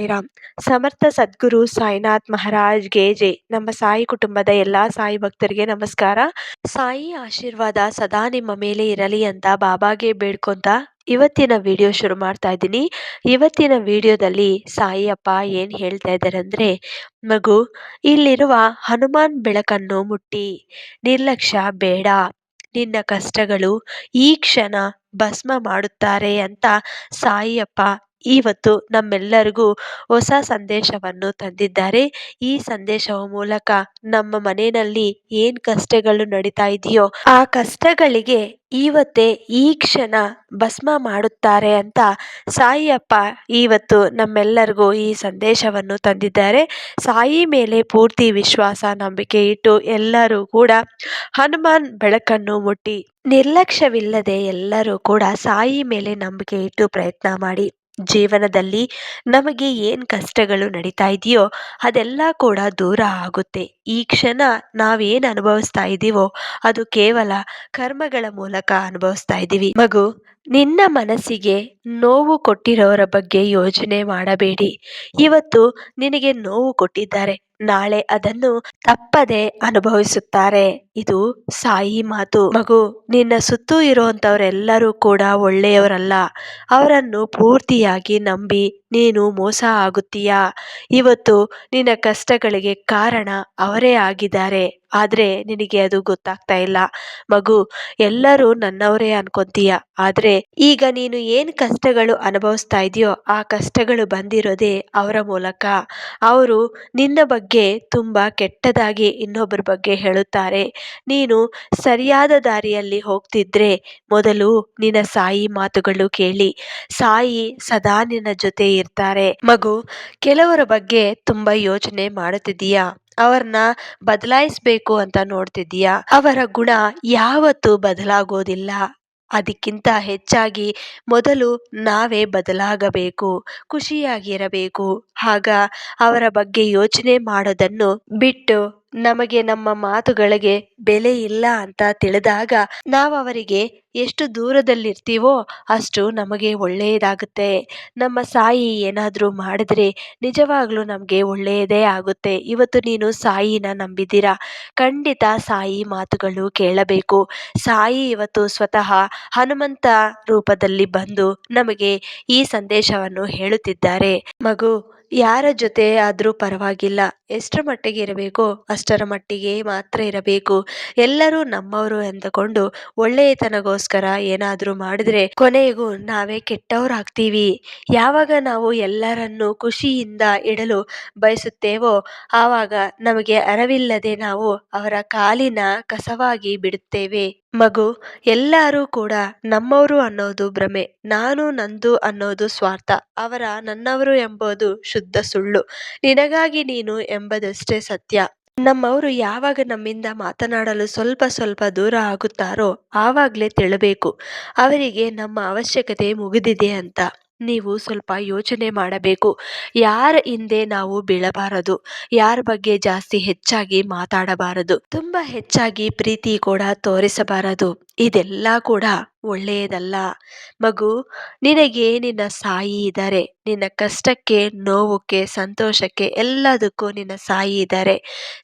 ಸಾಯಿರಾಮ್. ಸಮರ್ಥ ಸದ್ಗುರು ಸಾಯಿನಾಥ್ ಮಹಾರಾಜ್ಗೆ ಜೈ. ನಮ್ಮ ಸಾಯಿ ಕುಟುಂಬದ ಎಲ್ಲಾ ಸಾಯಿ ಭಕ್ತರಿಗೆ ನಮಸ್ಕಾರ. ಸಾಯಿ ಆಶೀರ್ವಾದ ಸದಾ ನಿಮ್ಮ ಮೇಲೆ ಇರಲಿ ಅಂತ ಬಾಬಾಗೆ ಬೇಡ್ಕೊಂತ ಇವತ್ತಿನ ವಿಡಿಯೋ ಶುರು ಮಾಡ್ತಾ ಇದ್ದೀನಿ. ಇವತ್ತಿನ ವಿಡಿಯೋದಲ್ಲಿ ಸಾಯಿ ಅಪ್ಪ ಏನ್ ಹೇಳ್ತಾ ಇದ್ದಾರೆ ಅಂದ್ರೆ, ಮಗು, ಇಲ್ಲಿರುವ ಹನುಮಾನ್ ಬೆಳಕನ್ನು ಮುಟ್ಟಿ ನಿರ್ಲಕ್ಷ್ಯ ಬೇಡ. ನಿನ್ನ ಕಷ್ಟಗಳು ಈ ಕ್ಷಣ ಭಸ್ಮ ಮಾಡುತ್ತಾರೆ ಅಂತ ಸಾಯಿ ಅಪ್ಪ ಇವತ್ತು ನಮ್ಮೆಲ್ಲರಿಗೂ ಹೊಸ ಸಂದೇಶವನ್ನು ತಂದಿದ್ದಾರೆ. ಈ ಸಂದೇಶದ ಮೂಲಕ ನಮ್ಮ ಮನೆಯಲ್ಲಿ ಏನ್ ಕಷ್ಟಗಳು ನಡೀತಾ ಇದೆಯೋ ಆ ಕಷ್ಟಗಳಿಗೆ ಇವತ್ತೇ ಈ ಕ್ಷಣ ಭಸ್ಮ ಮಾಡುತ್ತಾರೆ ಅಂತ ಸಾಯಿ ಅಪ್ಪ ಇವತ್ತು ನಮ್ಮೆಲ್ಲರಿಗೂ ಈ ಸಂದೇಶವನ್ನು ತಂದಿದ್ದಾರೆ. ಸಾಯಿ ಮೇಲೆ ಪೂರ್ತಿ ವಿಶ್ವಾಸ ನಂಬಿಕೆ ಇಟ್ಟು ಎಲ್ಲರೂ ಕೂಡ ಹನುಮಾನ್ ಬೆಳಕನ್ನು ಮುಟ್ಟಿ ನಿರ್ಲಕ್ಷ್ಯವಿಲ್ಲದೆ ಎಲ್ಲರೂ ಕೂಡ ಸಾಯಿ ಮೇಲೆ ನಂಬಿಕೆ ಇಟ್ಟು ಪ್ರಯತ್ನ ಮಾಡಿ. ಜೀವನದಲ್ಲಿ ನಮಗೆ ಏನ್ ಕಷ್ಟಗಳು ನಡೀತಾ ಇದೆಯೋ ಅದೆಲ್ಲ ಕೂಡ ದೂರ ಆಗುತ್ತೆ. ಈ ಕ್ಷಣ ನಾವೇನ್ ಅನುಭವಿಸ್ತಾ ಇದ್ದೀವೋ ಅದು ಕೇವಲ ಕರ್ಮಗಳ ಮೂಲಕ ಅನುಭವಿಸ್ತಾ ಇದ್ದೀವಿ. ಮಗು, ನಿನ್ನ ಮನಸ್ಸಿಗೆ ನೋವು ಕೊಟ್ಟಿರೋರ ಬಗ್ಗೆ ಯೋಚನೆ ಮಾಡಬೇಡಿ. ಇವತ್ತು ನಿನಗೆ ನೋವು ಕೊಟ್ಟಿದ್ದಾರೆ, ನಾಳೆ ಅದನ್ನು ತಪ್ಪದೆ ಅನುಭವಿಸುತ್ತಾರೆ. ಇದು ಸಾಯಿ ಮಾತು. ಮಗು, ನಿನ್ನ ಸುತ್ತೂ ಇರುವಂತವರೆಲ್ಲರೂ ಕೂಡ ಒಳ್ಳೆಯವರಲ್ಲ. ಅವರನ್ನು ಪೂರ್ತಿಯಾಗಿ ನಂಬಿ ನೀನು ಮೋಸ ಆಗುತ್ತೀಯಾ. ಇವತ್ತು ನಿನ್ನ ಕಷ್ಟಗಳಿಗೆ ಕಾರಣ ಅವರೇ ಆಗಿದ್ದಾರೆ, ಆದ್ರೆ ನಿನಗೆ ಅದು ಗೊತ್ತಾಗ್ತಾ ಇಲ್ಲ. ಮಗು, ಎಲ್ಲರೂ ನನ್ನವರೇ ಅನ್ಕೊಂತೀಯ, ಆದ್ರೆ ಈಗ ನೀನು ಏನ್ ಕಷ್ಟಗಳು ಅನುಭವಿಸ್ತಾ ಇದೆಯೋ ಆ ಕಷ್ಟಗಳು ಬಂದಿರೋದೇ ಅವರ ಮೂಲಕ. ಅವರು ನಿನ್ನ ಬಗ್ಗೆ ತುಂಬಾ ಕೆಟ್ಟದಾಗಿ ಇನ್ನೊಬ್ಬರ ಬಗ್ಗೆ ಹೇಳುತ್ತಾರೆ. ನೀನು ಸರಿಯಾದ ದಾರಿಯಲ್ಲಿ ಹೋಗ್ತಿದ್ರೆ ಮೊದಲು ನಿನ್ನ ಸಾಯಿ ಮಾತುಗಳು ಕೇಳಿ. ಸಾಯಿ ಸದಾ ನಿನ್ನ ಜೊತೆ ಇರ್ತಾರೆ. ಮಗು, ಕೆಲವರ ಬಗ್ಗೆ ತುಂಬಾ ಯೋಚನೆ ಮಾಡುತ್ತಿದ್ದೀಯಾ, ಅವ್ರನ್ನ ಬದಲಾಯಿಸ್ಬೇಕು ಅಂತ ನೋಡ್ತಿದ್ದೀಯಾ. ಅವರ ಗುಣ ಯಾವತ್ತೂ ಬದಲಾಗೋದಿಲ್ಲ. ಅದಕ್ಕಿಂತ ಹೆಚ್ಚಾಗಿ ಮೊದಲು ನಾವೇ ಬದಲಾಗಬೇಕು, ಖುಷಿಯಾಗಿರಬೇಕು. ಆಗ ಅವರ ಬಗ್ಗೆ ಯೋಚನೆ ಮಾಡೋದನ್ನು ಬಿಟ್ಟು ನಮಗೆ ನಮ್ಮ ಮಾತುಗಳಿಗೆ ಬೆಲೆ ಇಲ್ಲ ಅಂತ ತಿಳಿದಾಗ ನಾವು ಅವರಿಗೆ ಎಷ್ಟು ದೂರದಲ್ಲಿರ್ತೀವೋ ಅಷ್ಟು ನಮಗೆ ಒಳ್ಳೆಯದಾಗುತ್ತೆ. ನಮ್ಮ ಸಾಯಿ ಏನಾದರೂ ಮಾಡಿದ್ರೆ ನಿಜವಾಗ್ಲೂ ನಮಗೆ ಒಳ್ಳೆಯದೇ ಆಗುತ್ತೆ. ಇವತ್ತು ನೀನು ಸಾಯಿನ ನಂಬಿದ್ದೀರಾ, ಖಂಡಿತ ಸಾಯಿ ಮಾತುಗಳು ಕೇಳಬೇಕು. ಸಾಯಿ ಇವತ್ತು ಸ್ವತಃ ಹನುಮಂತ ರೂಪದಲ್ಲಿ ಬಂದು ನಮಗೆ ಈ ಸಂದೇಶವನ್ನು ಹೇಳುತ್ತಿದ್ದಾರೆ. ಮಗು, ಯಾರ ಜೊತೆ ಆದ್ರೂ ಪರವಾಗಿಲ್ಲ, ಎಷ್ಟರ ಮಟ್ಟಿಗೆ ಇರಬೇಕೋ ಅಷ್ಟರ ಮಟ್ಟಿಗೆ ಮಾತ್ರ ಇರಬೇಕು. ಎಲ್ಲರೂ ನಮ್ಮವರು ಎಂದುಕೊಂಡು ಒಳ್ಳೆಯತನಗೋಸ್ಕರ ಏನಾದ್ರೂ ಮಾಡಿದ್ರೆ ಕೊನೆಗೂ ನಾವೇ ಕೆಟ್ಟವರಾಗ್ತೀವಿ. ಯಾವಾಗ ನಾವು ಎಲ್ಲರನ್ನು ಖುಷಿಯಿಂದ ಇಡಲು ಬಯಸುತ್ತೇವೋ ಆವಾಗ ನಮಗೆ ಅರಿವಿಲ್ಲದೆ ನಾವು ಅವರ ಕಾಲಿನ ಕಸವಾಗಿ ಬಿಡುತ್ತೇವೆ. ಮಗು, ಎಲ್ಲರೂ ಕೂಡ ನಮ್ಮವರು ಅನ್ನೋದು ಭ್ರಮೆ, ನಾನು ನಂದು ಅನ್ನೋದು ಸ್ವಾರ್ಥ, ಅವರ ನನ್ನವರು ಎಂಬುದು ಶುದ್ಧ ಸುಳ್ಳು, ನಿನಗಾಗಿ ನೀನು ಎಂಬುದಷ್ಟೇ ಸತ್ಯ. ನಮ್ಮವರು ಯಾವಾಗ ನಮ್ಮಿಂದ ಮಾತನಾಡಲು ಸ್ವಲ್ಪ ಸ್ವಲ್ಪ ದೂರ ಆಗುತ್ತಾರೋ ಆವಾಗಲೇ ತಿಳಬೇಕು ಅವರಿಗೆ ನಮ್ಮ ಅವಶ್ಯಕತೆ ಮುಗಿದಿದೆ ಅಂತ. ನೀವು ಸ್ವಲ್ಪ ಯೋಚನೆ ಮಾಡಬೇಕು. ಯಾರ ಹಿಂದೆ ನಾವು ಬೀಳಬಾರದು, ಯಾರ ಬಗ್ಗೆ ಜಾಸ್ತಿ ಹೆಚ್ಚಾಗಿ ಮಾತಾಡಬಾರದು, ತುಂಬಾ ಹೆಚ್ಚಾಗಿ ಪ್ರೀತಿ ಕೂಡ ತೋರಿಸಬಾರದು. ಇದೆಲ್ಲ ಕೂಡ ಒಳ್ಳೆಯದಲ್ಲ. ಮಗು, ನಿನಗೆ ನಿನ್ನ ಸಾಯಿ ಇದ್ದಾರೆ. ನಿನ್ನ ಕಷ್ಟಕ್ಕೆ, ನೋವುಕ್ಕೆ, ಸಂತೋಷಕ್ಕೆ ಎಲ್ಲದಕ್ಕೂ ನಿನ್ನ ಸಾಯಿ ಇದ್ದಾರೆ.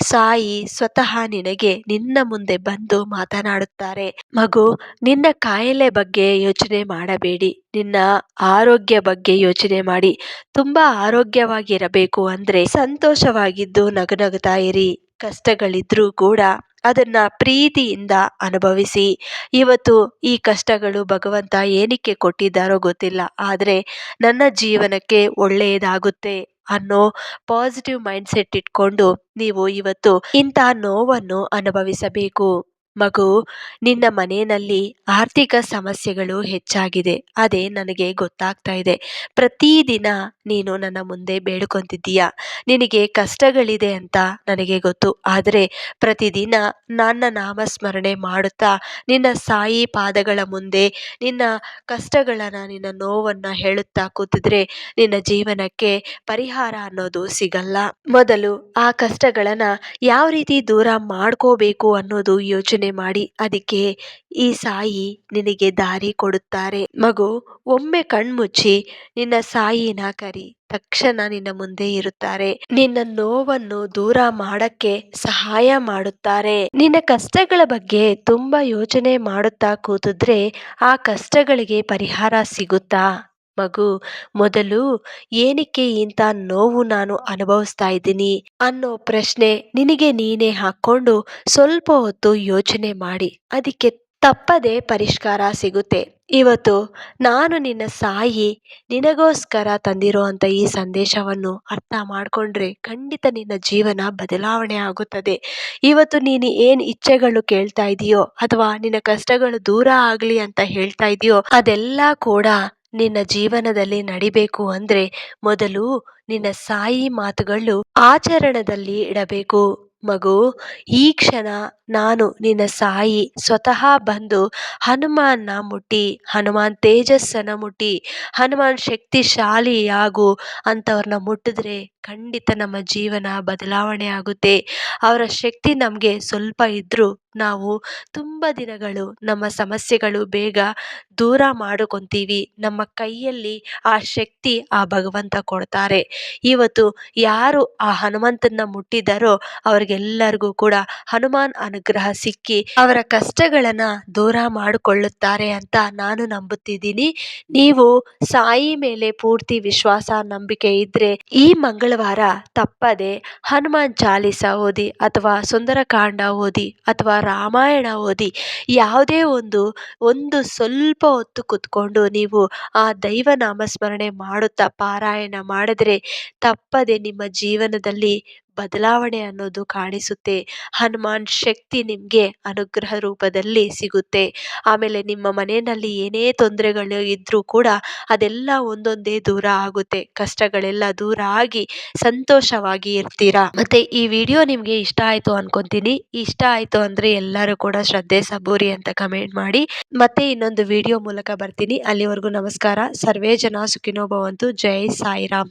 ಸಾಯಿ ಸ್ವತಃ ನಿನಗೆ ನಿನ್ನ ಮುಂದೆ ಬಂದು ಮಾತನಾಡುತ್ತಾರೆ. ಮಗು, ನಿನ್ನ ಕಾಯಿಲೆ ಬಗ್ಗೆ ಯೋಚನೆ ಮಾಡಬೇಡಿ, ನಿನ್ನ ಆರೋಗ್ಯ ಬಗ್ಗೆ ಯೋಚನೆ ಮಾಡಿ. ತುಂಬಾ ಆರೋಗ್ಯವಾಗಿರಬೇಕು ಅಂದ್ರೆ ಸಂತೋಷವಾಗಿದ್ದು ನಗುನಗುತ್ತಾ ಇರಿ. ಕಷ್ಟಗಳಿದ್ರೂ ಕೂಡ ಅದನ್ನ ಪ್ರೀತಿಯಿಂದ ಅನುಭವಿಸಿ. ಇವತ್ತು ಈ ಕಷ್ಟಗಳು ಭಗವಂತ ಏನಕ್ಕೆ ಕೊಟ್ಟಿದ್ದಾರೋ ಗೊತ್ತಿಲ್ಲ, ಆದ್ರೆ ನನ್ನ ಜೀವನಕ್ಕೆ ಒಳ್ಳೆಯದಾಗುತ್ತೆ ಅನ್ನೋ ಪಾಸಿಟಿವ್ ಮೈಂಡ್ ಸೆಟ್ ಇಟ್ಕೊಂಡು ನೀವು ಇವತ್ತು ಇಂಥ ನೋವನ್ನು ಅನುಭವಿಸಬೇಕು. ಮಗು, ನಿನ್ನ ಮನೆಯಲ್ಲಿ ಆರ್ಥಿಕ ಸಮಸ್ಯೆಗಳು ಹೆಚ್ಚಾಗಿದೆ, ಅದೇ ನನಗೆ ಗೊತ್ತಾಗ್ತಾ ಇದೆ. ಪ್ರತಿದಿನ ನೀನು ನನ್ನ ಮುಂದೆ ಬೇಡ್ಕೊಂತಿದ್ದೀಯ, ನಿನಗೆ ಕಷ್ಟಗಳಿದೆ ಅಂತ ನನಗೆ ಗೊತ್ತು. ಆದರೆ ಪ್ರತಿದಿನ ನನ್ನ ನಾಮಸ್ಮರಣೆ ಮಾಡುತ್ತಾ ನಿನ್ನ ಸಾಯಿ ಪಾದಗಳ ಮುಂದೆ ನಿನ್ನ ಕಷ್ಟಗಳನ್ನ, ನಿನ್ನ ನೋವನ್ನ ಹೇಳುತ್ತಾ ಕೂತಿದ್ರೆ ನಿನ್ನ ಜೀವನಕ್ಕೆ ಪರಿಹಾರ ಅನ್ನೋದು ಸಿಗಲ್ಲ. ಮೊದಲು ಆ ಕಷ್ಟಗಳನ್ನ ಯಾವ ರೀತಿ ದೂರ ಮಾಡ್ಕೋಬೇಕು ಅನ್ನೋದು ಯೋಚನೆ ಯೋಚನೆ ಮಾಡಿ. ಅದಕ್ಕೆ ಈ ಸಾಯಿ ನಿನಗೆ ದಾರಿ ಕೊಡುತ್ತಾರೆ. ಮಗು, ಒಮ್ಮೆ ಕಣ್ಮುಚ್ಚಿ ನಿನ್ನ ಸಾಯಿನ ಕರಿ. ತಕ್ಷಣ ನಿನ್ನ ಮುಂದೆ ಇರುತ್ತಾರೆ. ನಿನ್ನ ನೋವನ್ನು ದೂರ ಮಾಡಕ್ಕೆ ಸಹಾಯ ಮಾಡುತ್ತಾರೆ. ನಿನ್ನ ಕಷ್ಟಗಳ ಬಗ್ಗೆ ತುಂಬಾ ಯೋಚನೆ ಮಾಡುತ್ತಾ ಕೂತಿದ್ರೆ ಆ ಕಷ್ಟಗಳಿಗೆ ಪರಿಹಾರ ಸಿಗುತ್ತಾ? ಮಗು, ಮೊದಲು ಏನಕ್ಕೆ ಇಂಥ ನೋವು ನಾನು ಅನುಭವಿಸ್ತಾ ಇದ್ದೀನಿ ಅನ್ನೋ ಪ್ರಶ್ನೆ ನಿನಗೆ ನೀನೇ ಹಾಕೊಂಡು ಸ್ವಲ್ಪ ಹೊತ್ತು ಯೋಚನೆ ಮಾಡಿ. ಅದಕ್ಕೆ ತಪ್ಪದೆ ಪರಿಷ್ಕಾರ ಸಿಗುತ್ತೆ. ಇವತ್ತು ನಾನು ನಿನ್ನ ಸಾಯಿ ನಿನಗೋಸ್ಕರ ತಂದಿರೋ ಅಂತ ಈ ಸಂದೇಶವನ್ನು ಅರ್ಥ ಮಾಡಿಕೊಂಡ್ರೆ ಖಂಡಿತ ನಿನ್ನ ಜೀವನ ಬದಲಾವಣೆ ಆಗುತ್ತದೆ. ಇವತ್ತು ನೀನು ಏನು ಇಚ್ಛೆಗಳು ಕೇಳ್ತಾ ಇದೆಯೋ ಅಥವಾ ನಿನ್ನ ಕಷ್ಟಗಳು ದೂರ ಆಗಲಿ ಅಂತ ಹೇಳ್ತಾ ಇದೆಯೋ ಅದೆಲ್ಲ ಕೂಡ ನಿನ್ನ ಜೀವನದಲ್ಲಿ ನಡಿಬೇಕು ಅಂದ್ರೆ ಮೊದಲು ನಿನ್ನ ಸಾಯಿ ಮಾತುಗಳು ಆಚರಣದಲ್ಲಿ ಇಡಬೇಕು. ಮಗು, ಈ ಕ್ಷಣ ನಾನು ನಿನ್ನ ಸಾಯಿ ಸ್ವತಃ ಬಂದು ಹನುಮಾನ್ನ ಮುಟ್ಟಿ, ಹನುಮಾನ್ ತೇಜಸ್ಸನ್ನ ಮುಟ್ಟಿ, ಹನುಮಾನ್ ಶಕ್ತಿಶಾಲಿಯಾಗು ಅಂತವ್ರನ್ನ ಮುಟ್ಟಿದ್ರೆ ಖಂಡಿತ ನಮ್ಮ ಜೀವನ ಬದಲಾವಣೆ ಆಗುತ್ತೆ. ಅವರ ಶಕ್ತಿ ನಮಗೆ ಸ್ವಲ್ಪ ಇದ್ರೂ ನಾವು ತುಂಬ ದಿನಗಳು ನಮ್ಮ ಸಮಸ್ಯೆಗಳು ಬೇಗ ದೂರ ಮಾಡ್ಕೊತೀವಿ. ನಮ್ಮ ಕೈಯಲ್ಲಿ ಆ ಶಕ್ತಿ ಆ ಭಗವಂತ ಕೊಡ್ತಾರೆ. ಇವತ್ತು ಯಾರು ಆ ಹನುಮಂತನ ಮುಟ್ಟಿದಾರೋ ಅವ್ರಿಗೆಲ್ಲರಿಗೂ ಕೂಡ ಹನುಮಾನ್ ಅನುಗ್ರಹ ಸಿಕ್ಕಿ ಅವರ ಕಷ್ಟಗಳನ್ನ ದೂರ ಮಾಡಿಕೊಳ್ಳುತ್ತಾರೆ ಅಂತ ನಾನು ನಂಬುತ್ತಿದ್ದೀನಿ. ನೀವು ಸಾಯಿ ಮೇಲೆ ಪೂರ್ತಿ ವಿಶ್ವಾಸ ನಂಬಿಕೆ ಇದ್ರೆ ಈ ಮಂಗಳವಾರ ತಪ್ಪದೆ ಹನುಮಾನ್ ಚಾಲಿಸ ಓದಿ ಅಥವಾ ಸುಂದರಕಾಂಡ ಓದಿ ಅಥವಾ ರಾಮಾಯಣ ಓದಿ ಯಾವುದೇ ಒಂದು ಸ್ವಲ್ಪ ಹೊತ್ತು ಕುತ್ಕೊಂಡು ನೀವು ಆ ದೈವ ನಾಮಸ್ಮರಣೆ ಮಾಡುತ್ತಾ ಪಾರಾಯಣ ಮಾಡಿದ್ರೆ ತಪ್ಪದೆ ನಿಮ್ಮ ಜೀವನದಲ್ಲಿ ಬದಲಾವಣೆ ಅನ್ನೋದು ಕಾಣಿಸುತ್ತೆ. ಹನುಮಾನ್ ಶಕ್ತಿ ನಿಮಗೆ ಅನುಗ್ರಹ ರೂಪದಲ್ಲಿ ಸಿಗುತ್ತೆ. ಆಮೇಲೆ ನಿಮ್ಮ ಮನೆಯಲ್ಲಿ ಏನೇ ತೊಂದರೆಗಳು ಇದ್ರೂ ಕೂಡ ಅದೆಲ್ಲ ಒಂದೊಂದೇ ದೂರ ಆಗುತ್ತೆ. ಕಷ್ಟಗಳೆಲ್ಲ ದೂರ ಆಗಿ ಸಂತೋಷವಾಗಿ ಇರ್ತೀರಾ. ಮತ್ತೆ ಈ ವಿಡಿಯೋ ನಿಮಗೆ ಇಷ್ಟ ಆಯ್ತು ಅನ್ಕೊಂತೀನಿ. ಇಷ್ಟ ಆಯ್ತು ಅಂದ್ರೆ ಎಲ್ಲರೂ ಕೂಡ ಶ್ರದ್ಧೆ ಸಬೂರಿ ಅಂತ ಕಮೆಂಟ್ ಮಾಡಿ. ಮತ್ತೆ ಇನ್ನೊಂದು ವಿಡಿಯೋ ಮೂಲಕ ಬರ್ತೀನಿ. ಅಲ್ಲಿವರೆಗೂ ನಮಸ್ಕಾರ. ಸರ್ವೇ ಜನ ಸುಖಿನೋ ಭವಂತು. ಜೈ ಸಾಯಿರಾಮ್.